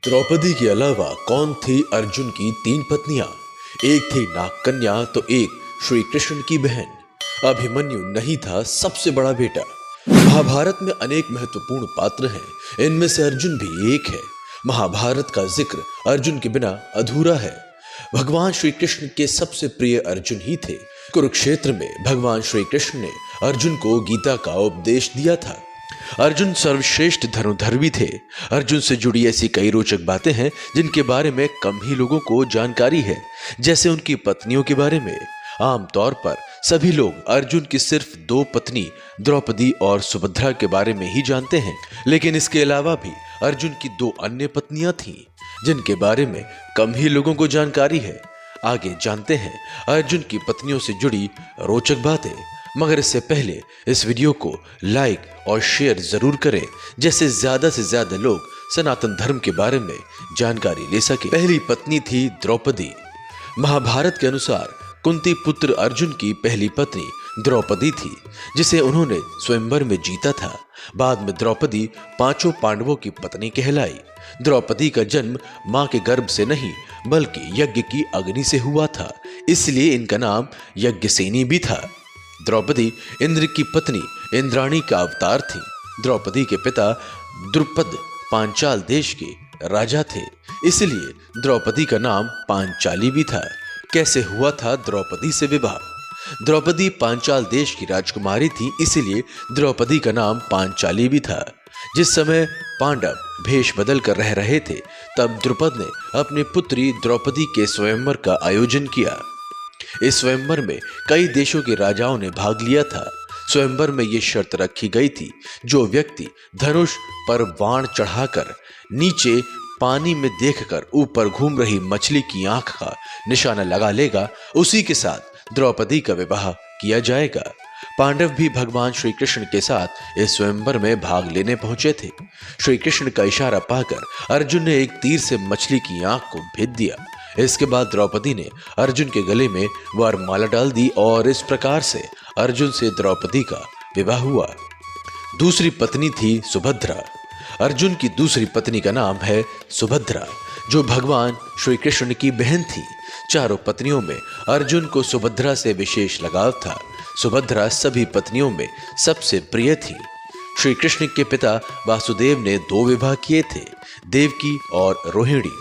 द्रौपदी के अलावा कौन थी अर्जुन की तीन पत्नियां? एक थी नागकन्या तो एक श्री कृष्ण की बहन। अभिमन्यु नहीं था सबसे बड़ा बेटा। महाभारत में अनेक महत्वपूर्ण पात्र हैं, इनमें से अर्जुन भी एक है। महाभारत का जिक्र अर्जुन के बिना अधूरा है। भगवान श्री कृष्ण के सबसे प्रिय अर्जुन ही थे। कुरुक्षेत्र में भगवान श्री कृष्ण ने अर्जुन को गीता का उपदेश दिया था। अर्जुन सर्वश्रेष्ठ धनुर्धर्वी थे। अर्जुन से जुड़ी ऐसी कई रोचक बातें हैं जिनके बारे में कम ही लोगों को जानकारी है, जैसे उनकी पत्नियों के बारे में। आमतौर पर सभी लोग अर्जुन की सिर्फ दो पत्नी द्रौपदी और सुभद्रा के बारे में ही जानते हैं, लेकिन इसके अलावा भी अर्जुन की दो अन्य पत्नियां थीं जिनके बारे में कम ही लोगों को जानकारी है। आगे जानते हैं अर्जुन की पत्नियों से जुड़ी रोचक बातें, मगर इससे पहले इस वीडियो को लाइक और शेयर जरूर करें, जैसे ज्यादा से ज्यादा लोग सनातन धर्म के बारे में जानकारी ले सके। पहली पत्नी थी द्रौपदी। महाभारत के अनुसार कुंती पुत्र अर्जुन की पहली पत्नी द्रौपदी थी, जिसे उन्होंने स्वयंवर में जीता था। बाद में द्रौपदी पांचों पांडवों की पत्नी कहलाई। द्रौपदी का जन्म मां के गर्भ से नहीं बल्कि यज्ञ की अग्नि से हुआ था, इसलिए इनका नाम यज्ञसेनी भी था। द्रौपदी इंद्र की पत्नी इंद्राणी का अवतार थी। द्रौपदी के पिता द्रुपद पांचाल देश के राजा थे, इसलिए द्रौपदी का नाम पांचाली भी था। कैसे हुआ था द्रौपदी से विवाह? द्रौपदी पांचाल देश की राजकुमारी थी, इसलिए द्रौपदी का नाम पांचाली भी था। जिस समय पांडव भेष बदल कर रह रहे थे, तब द्रुपद ने अपनी पुत्री द्रौपदी के स्वयंवर का आयोजन किया। इस स्वयंवर में कई देशों के राजाओं ने भाग लिया था। स्वयंवर में यह शर्त रखी गई थी, जो व्यक्ति धनुष पर बाण चढ़ाकर नीचे पानी में देखकर ऊपर घूम रही मछली की आंख का निशाना लगा लेगा, उसी के साथ द्रौपदी का विवाह किया जाएगा। पांडव भी भगवान श्री कृष्ण के साथ इस स्वयंवर में भाग लेने पहुंचे थे। श्री कृष्ण का इशारा पाकर अर्जुन ने एक तीर से मछली की आंख को भेद दिया। इसके बाद द्रौपदी ने अर्जुन के गले में वरमाला डाल दी और इस प्रकार से अर्जुन से द्रौपदी का विवाह हुआ। दूसरी पत्नी थी सुभद्रा। अर्जुन की दूसरी पत्नी का नाम है सुभद्रा, जो भगवान श्री कृष्ण की बहन थी। चारों पत्नियों में अर्जुन को सुभद्रा से विशेष लगाव था। सुभद्रा सभी पत्नियों में सबसे प्रिय थी। श्री कृष्ण के पिता वासुदेव ने दो विवाह किए थे, देवकी और रोहिणी।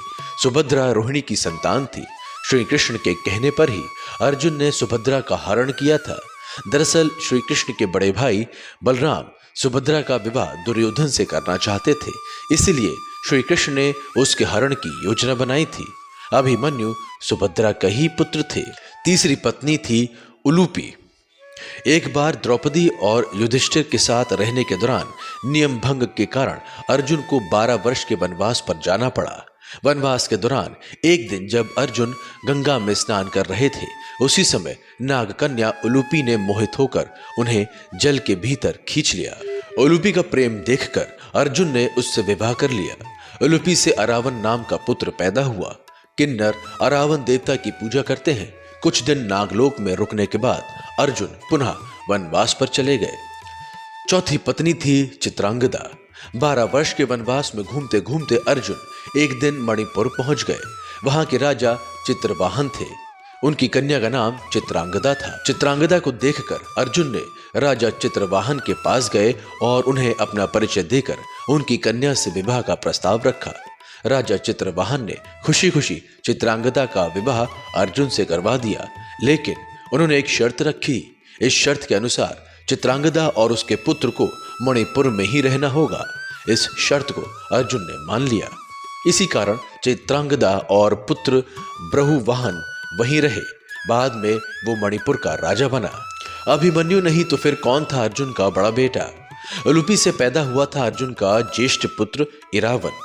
सुभद्रा रोहिणी की संतान थी। श्री कृष्ण के कहने पर ही अर्जुन ने सुभद्रा का हरण किया था। दरअसल श्री कृष्ण के बड़े भाई बलराम सुभद्रा का विवाह दुर्योधन से करना चाहते थे, इसलिए श्री कृष्ण ने उसके हरण की योजना बनाई थी। अभिमन्यु सुभद्रा का ही पुत्र थे। तीसरी पत्नी थी उलूपी। एक बार द्रौपदी और युधिष्ठिर के साथ रहने के दौरान नियम भंग के कारण अर्जुन को 12 वर्ष के वनवास पर जाना पड़ा। वनवास के दौरान एक दिन जब अर्जुन गंगा में स्नान कर रहे थे, उसी समय नागकन्या उलूपी ने मोहित होकर उन्हें जल के भीतर खींच लिया। उलूपी का प्रेम देखकर अर्जुन ने उससे विवाह कर लिया। उलूपी से अरावन नाम का पुत्र पैदा हुआ। किन्नर अरावन देवता की पूजा करते हैं। कुछ दिन नागलोक में रुकने के बाद अर्जुन पुनः वनवास पर चले गए। चौथी पत्नी थी चित्रांगदा। 12 वर्ष के वनवास में घूमते घूमते अर्जुन एक दिन मणिपुर पहुंच गए। वहां के राजा चित्रवाहन थे। उनकी कन्या का नाम चित्रांगदा था। चित्रांगदा को देखकर अर्जुन ने राजा चित्रवाहन के पास गए और उन्हें अपना परिचय देकर उनकी कन्या से विवाह का प्रस्ताव रखा। राजा चित्रवाहन ने खुशी खुशी चित्रांगदा का विवाह अर्जुन से करवा दिया, लेकिन उन्होंने एक शर्त रखी। इस शर्त के अनुसार चित्रांगदा और उसके पुत्र को मणिपुर में ही रहना होगा। इस शर्त को अर्जुन ने मान लिया। इसी कारण चित्रांगदा और पुत्र ब्रहुवाहन वहीं रहे। बाद में वो मणिपुर का राजा बना। अभिमन्यु नहीं तो फिर कौन था अर्जुन का बड़ा बेटा? उलूपी से पैदा हुआ था अर्जुन का ज्येष्ठ पुत्र इरावन।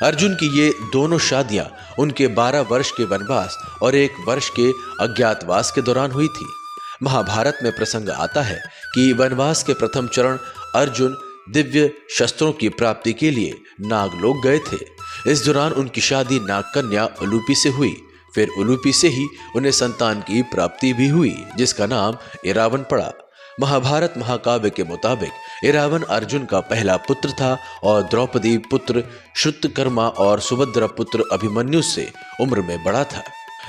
अर्जुन की ये दोनों शादियां उनके 12 वर्ष के वनवास और 1 वर्ष के अज्ञातवास के दौरान हुई थी। महाभारत में प्रसंग आता है कि वनवास के प्रथम चरण अर्जुन दिव्य शस्त्रों की प्राप्ति के लिए नागलोक गए थे। इस दौरान उनकी शादी नागकन्या उलूपी से हुई। फिर उलूपी से ही उन्हें संतान की प्राप्ति भी हुई, जिसका नाम इरावन पड़ा। महाभारत महाकाव्य के मुताबिक इरावन अर्जुन का पहला पुत्र था और द्रौपदी पुत्र श्रुतकर्मा और सुभद्रा पुत्र अभिमन्यु से उम्र में बड़ा था।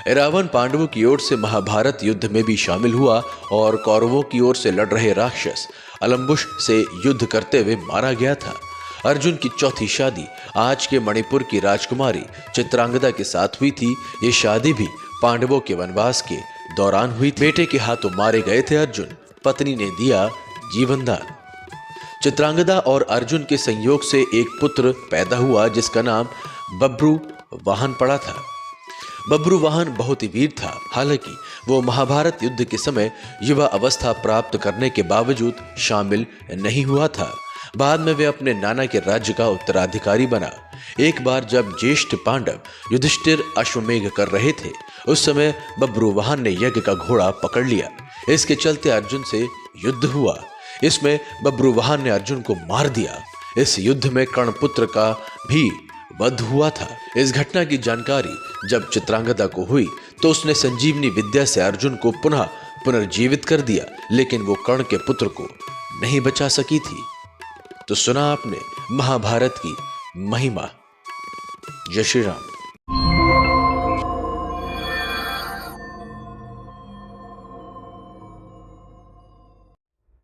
इरावन पांडवों की ओर से महाभारत युद्ध में भी शामिल हुआ और कौरवों की ओर से लड़ रहे राक्षस अलम्बुश से युद्ध करते हुए मारा गया था। अर्जुन की चौथी शादी आज के मणिपुर की राजकुमारी चित्रांगदा के साथ हुई थी। ये शादी भी पांडवों के वनवास के दौरान हुई। बेटे के हाथों मारे गए थे अर्जुन, पत्नी ने दिया जीवनदान। चित्रांगदा और अर्जुन के संयोग से एक पुत्र पैदा हुआ जिसका नाम बब्रू वाहन पड़ा था। बब्रू वाहन बहुत ही वीर था। हालांकि वो महाभारत युद्ध के समय युवा अवस्था प्राप्त करने के बावजूद शामिल नहीं हुआ था। बाद में वे अपने नाना के राज्य का उत्तराधिकारी बना। एक बार जब ज्येष्ठ पांडव युधिष्ठिर अश्वमेघ कर रहे थे, उस समय बब्रू वाहन ने यज्ञ का घोड़ा पकड़ लिया। इसके चलते अर्जुन से युद्ध हुआ। इसमें बब्रू वाहन ने अर्जुन को मार दिया। इस युद्ध में कर्ण पुत्र का भी वध हुआ था। इस घटना की जानकारी जब चित्रांगदा को हुई तो उसने संजीवनी विद्या से अर्जुन को पुनः पुनर्जीवित कर दिया, लेकिन वो कर्ण के पुत्र को नहीं बचा सकी थी। तो सुना आपने महाभारत की महिमा। जय श्री राम।